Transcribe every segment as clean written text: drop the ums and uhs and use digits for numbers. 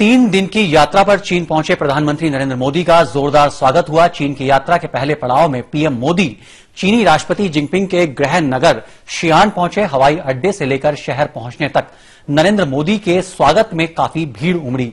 3 दिन की यात्रा पर चीन पहुंचे प्रधानमंत्री नरेंद्र मोदी का जोरदार स्वागत हुआ। चीन की यात्रा के पहले पड़ाव में पीएम मोदी चीनी राष्ट्रपति जिनपिंग के गृह नगर शियान पहुंचे। हवाई अड्डे से लेकर शहर पहुंचने तक नरेंद्र मोदी के स्वागत में काफी भीड़ उमड़ी।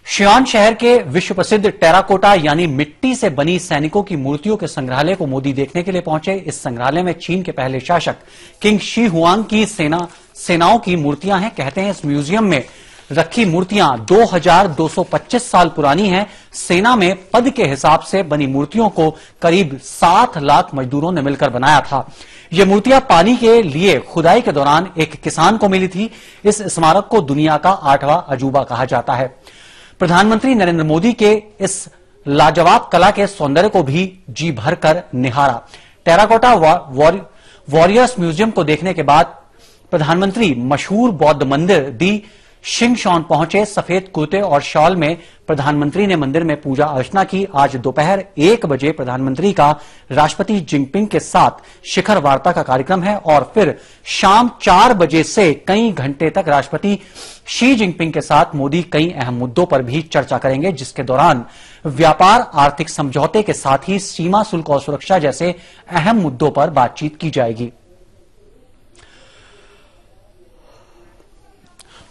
शियान शहर के विश्व प्रसिद्ध टेराकोटा यानी मिट्टी से बनी सैनिकों की मूर्तियों के संग्रहालय को मोदी देखने के लिए पहुंचे। इस संग्रहालय में चीन के पहले शासक किंग शी हुआंग की सेनाओं की मूर्तियां हैं। कहते हैं इस म्यूजियम में रखी मूर्तियां 2225 साल पुरानी हैं। सेना में पद के हिसाब से बनी मूर्तियों को करीब 7 लाख मजदूरों ने मिलकर बनाया था। ये मूर्तियां पानी के लिए खुदाई के दौरान एक किसान को मिली थी। इस स्मारक को दुनिया का 8वां अजूबा कहा जाता है। प्रधानमंत्री नरेंद्र मोदी के इस लाजवाब कला के सौंदर्य को भी जी भरकर निहारा। टेराकोटा वॉरियर्स म्यूजियम को देखने के बाद प्रधानमंत्री मशहूर बौद्ध मंदिर दी शिंगशॉन पहुंचे। सफेद कुर्ते और शॉल में प्रधानमंत्री ने मंदिर में पूजा अर्चना की। आज दोपहर 1 बजे प्रधानमंत्री का राष्ट्रपति जिनपिंग के साथ शिखर वार्ता का कार्यक्रम है और फिर शाम 4 बजे से कई घंटे तक राष्ट्रपति शी जिनपिंग के साथ मोदी कई अहम मुद्दों पर भी चर्चा करेंगे, जिसके दौरान व्यापार, आर्थिक समझौते के साथ ही सीमा शुल्क और सुरक्षा जैसे अहम मुद्दों पर बातचीत की जाएगी।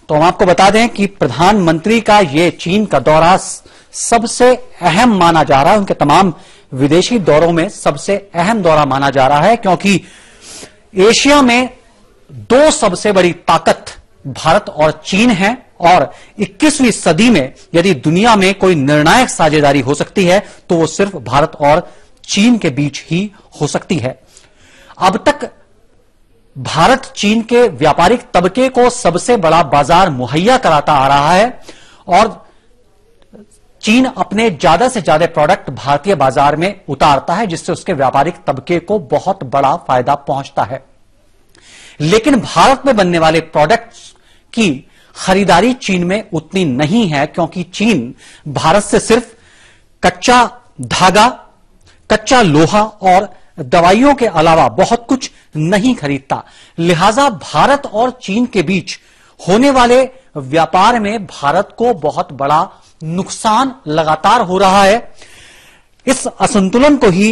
तो हम आपको बता दें कि प्रधानमंत्री का ये चीन का दौरा सबसे अहम माना जा रहा है। उनके तमाम विदेशी दौरों में सबसे अहम दौरा माना जा रहा है, क्योंकि एशिया में 2 सबसे बड़ी ताकत भारत और चीन है और 21वीं सदी में यदि दुनिया में कोई निर्णायक साझेदारी हो सकती है तो वो सिर्फ भारत और चीन के बीच ही हो सकती है। अब तक भारत चीन के व्यापारिक तबके को सबसे बड़ा बाजार मुहैया कराता आ रहा है और चीन अपने ज्यादा से ज्यादा प्रोडक्ट भारतीय बाजार में उतारता है, जिससे उसके व्यापारिक तबके को बहुत बड़ा फायदा पहुंचता है। लेकिन भारत में बनने वाले प्रोडक्ट्स की खरीदारी चीन में उतनी नहीं है, क्योंकि चीन भारत से सिर्फ कच्चा धागा, कच्चा लोहा और दवाइयों के अलावा बहुत कुछ नहीं खरीदता। लिहाजा भारत और चीन के बीच होने वाले व्यापार में भारत को बहुत बड़ा नुकसान लगातार हो रहा है। इस असंतुलन को ही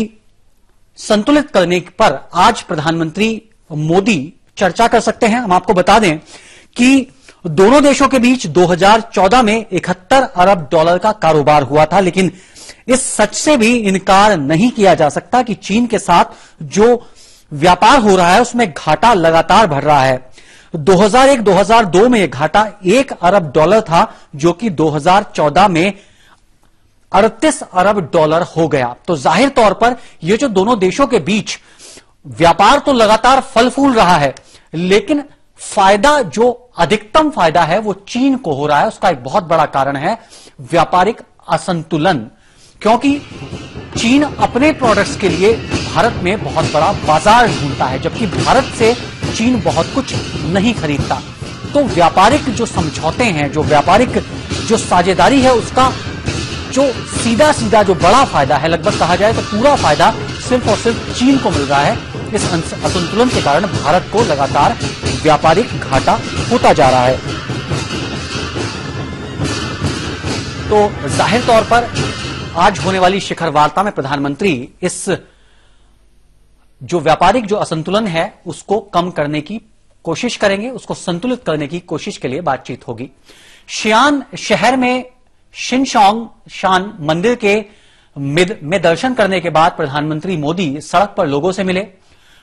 संतुलित करने पर आज प्रधानमंत्री मोदी चर्चा कर सकते हैं। हम आपको बता दें कि दोनों देशों के बीच 2014 में 71 अरब डॉलर का कारोबार हुआ था, लेकिन इस सच से भी इनकार नहीं किया जा सकता कि चीन के साथ जो व्यापार हो रहा है उसमें घाटा लगातार बढ़ रहा है। 2001-2002 में यह घाटा 1 अरब डॉलर था, जो कि 2014 में 38 अरब डॉलर हो गया। तो जाहिर तौर पर यह जो दोनों देशों के बीच व्यापार तो लगातार फल फूल रहा है, लेकिन फायदा जो अधिकतम फायदा है वो चीन को हो रहा है। उसका एक बहुत बड़ा कारण है व्यापारिक असंतुलन, क्योंकि चीन अपने प्रोडक्ट्स के लिए भारत में बहुत बड़ा बाजार ढूंढता है, जबकि भारत से चीन बहुत कुछ नहीं खरीदता। तो व्यापारिक जो समझौते हैं, जो व्यापारिक जो साझेदारी है, उसका जो सीधा सीधा जो बड़ा फायदा है, लगभग कहा जाए तो पूरा फायदा सिर्फ और सिर्फ चीन को मिल रहा है। इस असंतुलन के कारण भारत को लगातार व्यापारिक घाटा होता जा रहा है। तो जाहिर तौर पर आज होने वाली शिखर वार्ता में प्रधानमंत्री इस जो व्यापारिक जो असंतुलन है उसको कम करने की कोशिश करेंगे, उसको संतुलित करने की कोशिश के लिए बातचीत होगी। शियान शहर में शिंशान मंदिर के में दर्शन करने के बाद प्रधानमंत्री मोदी सड़क पर लोगों से मिले।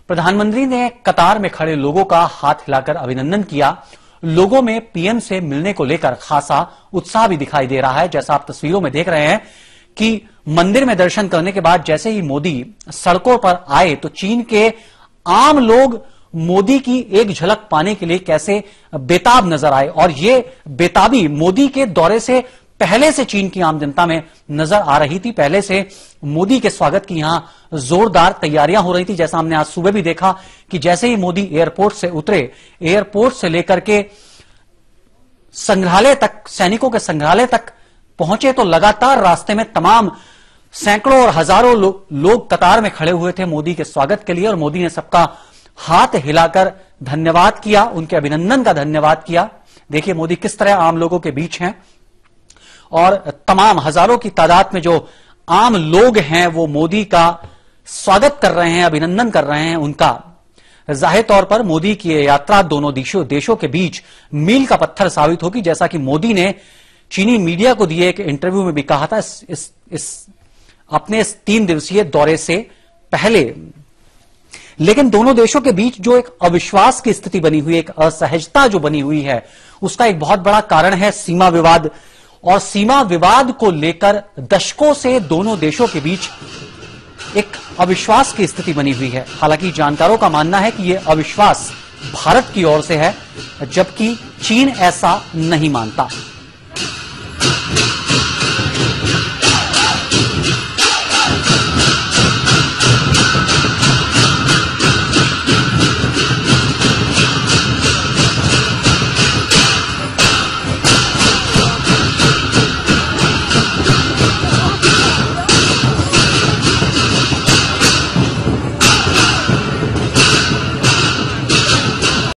प्रधानमंत्री ने कतार में खड़े लोगों का हाथ हिलाकर अभिनंदन किया। लोगों में पीएम से मिलने को लेकर खासा उत्साह भी दिखाई दे रहा है। जैसा आप तस्वीरों में देख रहे हैं कि मंदिर में दर्शन करने के बाद जैसे ही मोदी सड़कों पर आए तो चीन के आम लोग मोदी की एक झलक पाने के लिए कैसे बेताब नजर आए, और ये बेताबी मोदी के दौरे से पहले से चीन की आम जनता में नजर आ रही थी। पहले से मोदी के स्वागत की यहां जोरदार तैयारियां हो रही थी। जैसा हमने आज सुबह भी देखा कि जैसे ही मोदी एयरपोर्ट से उतरे, एयरपोर्ट से लेकर के संग्रहालय तक, सैनिकों के संग्रहालय तक पहुंचे तो लगातार रास्ते में तमाम सैकड़ों और हजारों लोग कतार में खड़े हुए थे मोदी के स्वागत के लिए, और मोदी ने सबका हाथ हिलाकर धन्यवाद किया, उनके अभिनंदन का धन्यवाद किया। देखिए मोदी किस तरह आम लोगों के बीच हैं। और तमाम हजारों की तादाद में जो आम लोग हैं वो मोदी का स्वागत कर रहे हैं, अभिनंदन कर रहे हैं उनका। जाहिर तौर पर मोदी की यह यात्रा दोनों देशों के बीच मील का पत्थर साबित होगी, जैसा कि मोदी ने चीनी मीडिया को दिए एक इंटरव्यू में भी कहा था अपने इस 3 दिवसीय दौरे से पहले। लेकिन दोनों देशों के बीच जो एक अविश्वास की स्थिति बनी हुई, एक असहजता जो बनी हुई है, उसका एक बहुत बड़ा कारण है सीमा विवाद। और सीमा विवाद को लेकर दशकों से दोनों देशों के बीच एक अविश्वास की स्थिति बनी हुई है। हालांकि जानकारों का मानना है कि यह अविश्वास भारत की ओर से है, जबकि चीन ऐसा नहीं मानता।